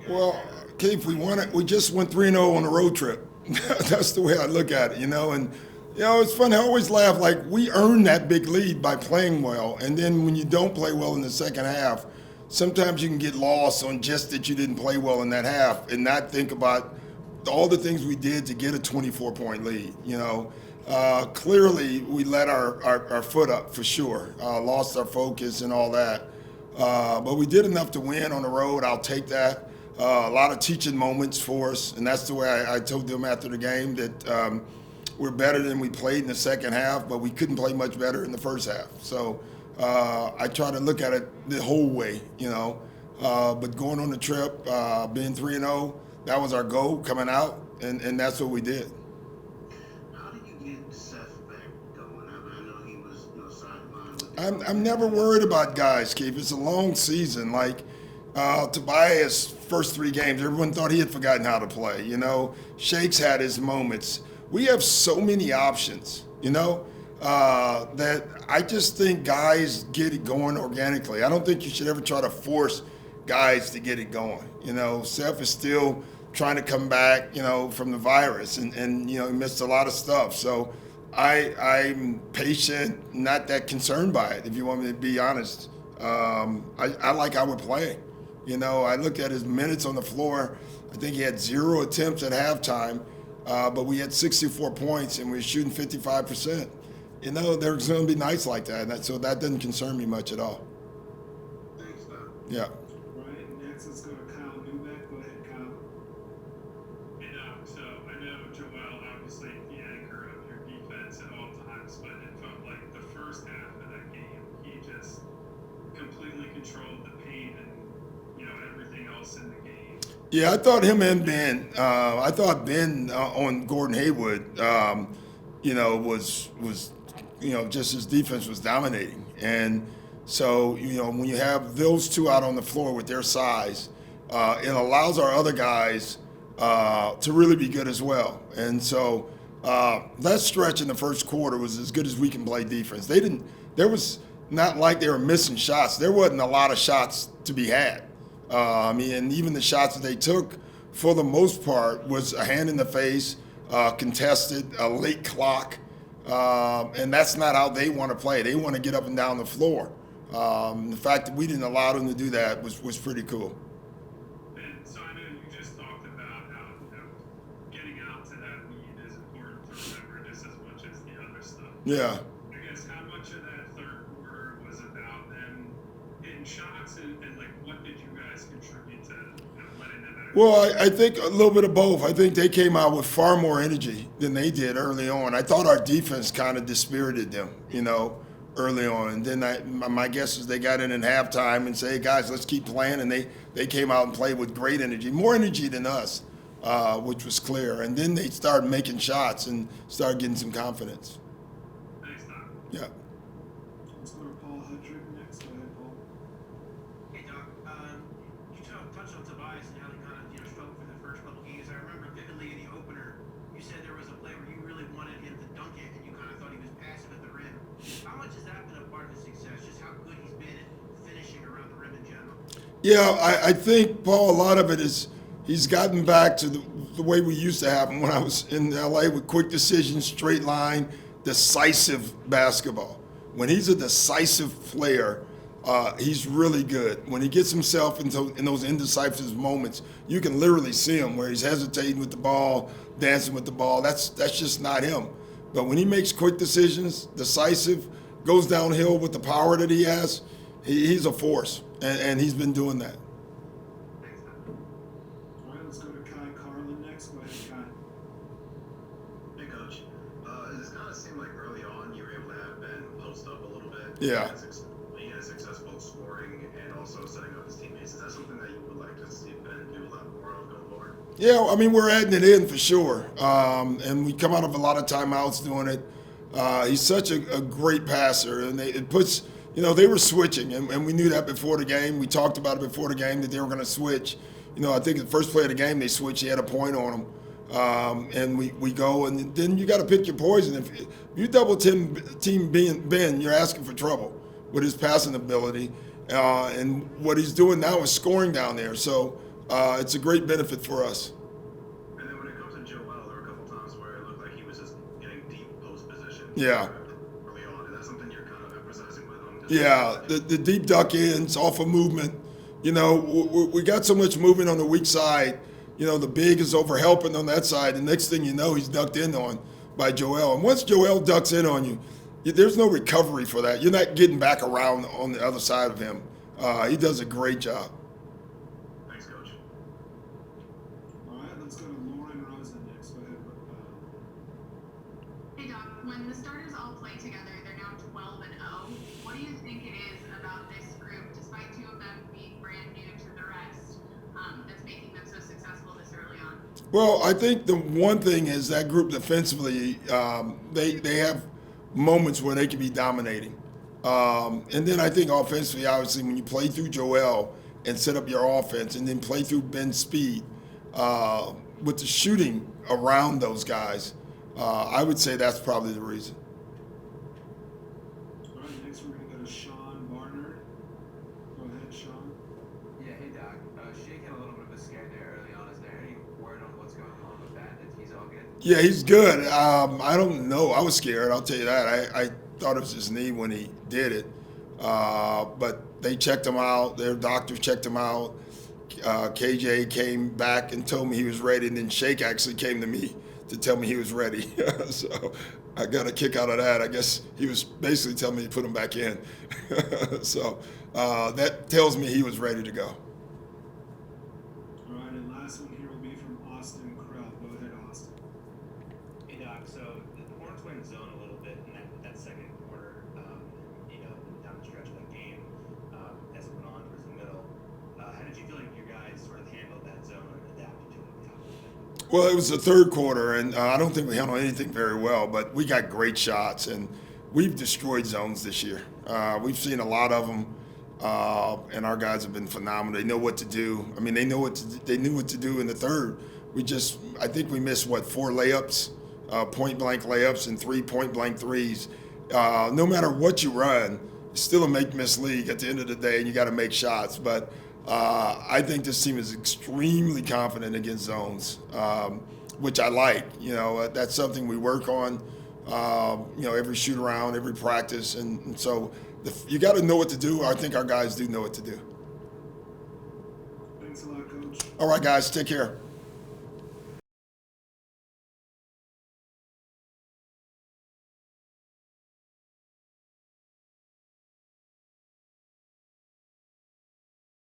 Well, Keith, we just went 3-0 on a road trip. That's the way I look at it, And it's funny. I always laugh. Like we earned that big lead by playing well, and then when you don't play well in the second half, sometimes you can get lost on just that you didn't play well in that half, and not think about all the things we did to get a 24-point lead. Clearly we let our foot up for sure. Lost our focus and all that. But we did enough to win on the road. I'll take that. A lot of teaching moments for us, and that's the way I told them after the game that we're better than we played in the second half, but we couldn't play much better in the first half. So I try to look at it the whole way, But going on the trip, being 3-0, that was our goal coming out, and that's what we did. How did you get Seth back going? I know he was sidelined. I'm never worried about guys, Keith. It's a long season. Like Tobias, first 3 games, everyone thought he had forgotten how to play. Shake's had his moments. We have so many options, that I just think guys get it going organically. I don't think you should ever try to force guys to get it going. Seth is still trying to come back, from the virus, and he missed a lot of stuff. So I'm patient, not that concerned by it, if you want me to be honest. I like how we're playing. I looked at his minutes on the floor. I think he had 0 attempts at halftime, but we had 64 points and we were shooting 55%. There's going to be nights like that, and so that doesn't concern me much at all. Thanks, Doc. Yeah. Right, next let's go to Kyle Newbeck. Go ahead, Kyle. So I know Joel, obviously the anchor of your defense at all times, but it felt like the first half of that game, he just completely controlled the paint and everything else in the game. Yeah, I thought him and Ben. I thought Ben on Gordon Hayward, was just his defense was dominating, and so when you have those two out on the floor with their size, it allows our other guys to really be good as well. And so that stretch in the first quarter was as good as we can play defense. There was not like they were missing shots. There wasn't a lot of shots to be had. And even the shots that they took, for the most part, was a hand in the face, contested, a late clock, and that's not how they want to play. They want to get up and down the floor. The fact that we didn't allow them to do that was pretty cool. And so I know you just talked about how getting out to that lead is important to remember just as much as the other stuff. Yeah. I guess how much of that third quarter was about them hitting shots and what did you guys contribute to letting them out? Well, I think a little bit of both. I think they came out with far more energy than they did early on. I thought our defense kind of dispirited them, early on. And then my guess is they got in halftime and say, hey, guys, let's keep playing. And they came out and played with great energy, more energy than us, which was clear. And then they started making shots and started getting some confidence. Thanks, Doc. Yeah. Let's go to Paul Hudrick next. Go ahead, Paul. Hey, Doc. You touched on Tobias and how he kind of struggled for the first couple games. I remember vividly in the opener, you said there was a play where you really wanted him to dunk it, and you kind of thought he was passive at the rim. How much has that been a part of the success? Just how good he's been at finishing around the rim in general? Yeah, I think, Paul, a lot of it is he's gotten back to the way we used to have him when I was in L.A. with quick decisions, straight line, decisive basketball. When he's a decisive player, he's really good. When he gets himself in those indecisive moments, you can literally see him where he's hesitating with the ball, dancing with the ball. That's just not him. But when he makes quick decisions, decisive, goes downhill with the power that he has, he's a force, and he's been doing that. Thanks, Doc. All right, let's go to Kai Carlin next. Go ahead, Kai. Hey, Coach. It kind of seemed like early on you were able to have Ben post up a little bit. Yeah. He had success both scoring and also setting up his teammates. Is that something that you would like to see Ben do a lot more of going forward? Yeah, I mean, we're adding it in for sure. And we come out of a lot of timeouts doing it. He's such a great passer, and it puts, they were switching, and we knew that before the game. We talked about it before the game that they were going to switch. I think the first play of the game they switched, he had a point on him. And we go, and then you got to pick your poison. If you double team Ben, you're asking for trouble with his passing ability. And what he's doing now is scoring down there. So it's a great benefit for us. And then when it comes to Joel, there were a couple times where it looked like he was just getting deep post position. Yeah. Early on. Is that something you're kind of emphasizing with him? Yeah, the deep duck ins off of movement. You know, we got so much movement on the weak side. You know, the big is over helping on that side. The next thing you know, he's ducked in on by Joel. And once Joel ducks in on you, there's no recovery for that. You're not getting back around on the other side of him. He does a great job. Thanks, Coach. All right, let's go to Lauren Rosen next. Go ahead. Hey Doc, when the starters all play together, they're now 12-0. What do you think it is about this group, despite two of them being brand new to the rest, that's making them so successful this early on? Well, I think the one thing is that group defensively, they have moments where they can be dominating. And then I think offensively, obviously, when you play through Joel and set up your offense and then play through Ben's speed, with the shooting around those guys, I would say that's probably the reason. All right, next we're going to go to Sean Barnard. Go ahead, Sean. Yeah, hey Doc. Shake had a little bit of a scare there early on. Is there any word on what's going on with that? That he's all good? Yeah, he's good. I don't know. I was scared. I'll tell you that. I thought it was his knee when he did it. But they checked him out. Their doctor checked him out. KJ came back and told me he was ready. And then Shake actually came to me to tell me he was ready. So I got a kick out of that. I guess he was basically telling me to put him back in. So that tells me he was ready to go. All right, and last one here will be from Austin Krell. Go ahead, Austin. Hey Doc, so the Hornets went zone a little bit in that second quarter, down the stretch of that game, as it went on towards the middle. How did you feel like your guys sort of handled that zone and adapted to it? Well, it was the third quarter, and I don't think we handled anything very well, but we got great shots, and we've destroyed zones this year. We've seen a lot of them, and our guys have been phenomenal. They know what to do. I mean, they knew what to do in the third. I think we missed, 4 layups, point-blank layups, and 3 point-blank threes. No matter what you run, it's still a make-miss league at the end of the day, and you got to make shots. But I think this team is extremely confident against zones, which I like. That's something we work on, every shoot around, every practice. And so you got to know what to do. I think our guys do know what to do. Thanks a lot, Coach. All right, guys, take care.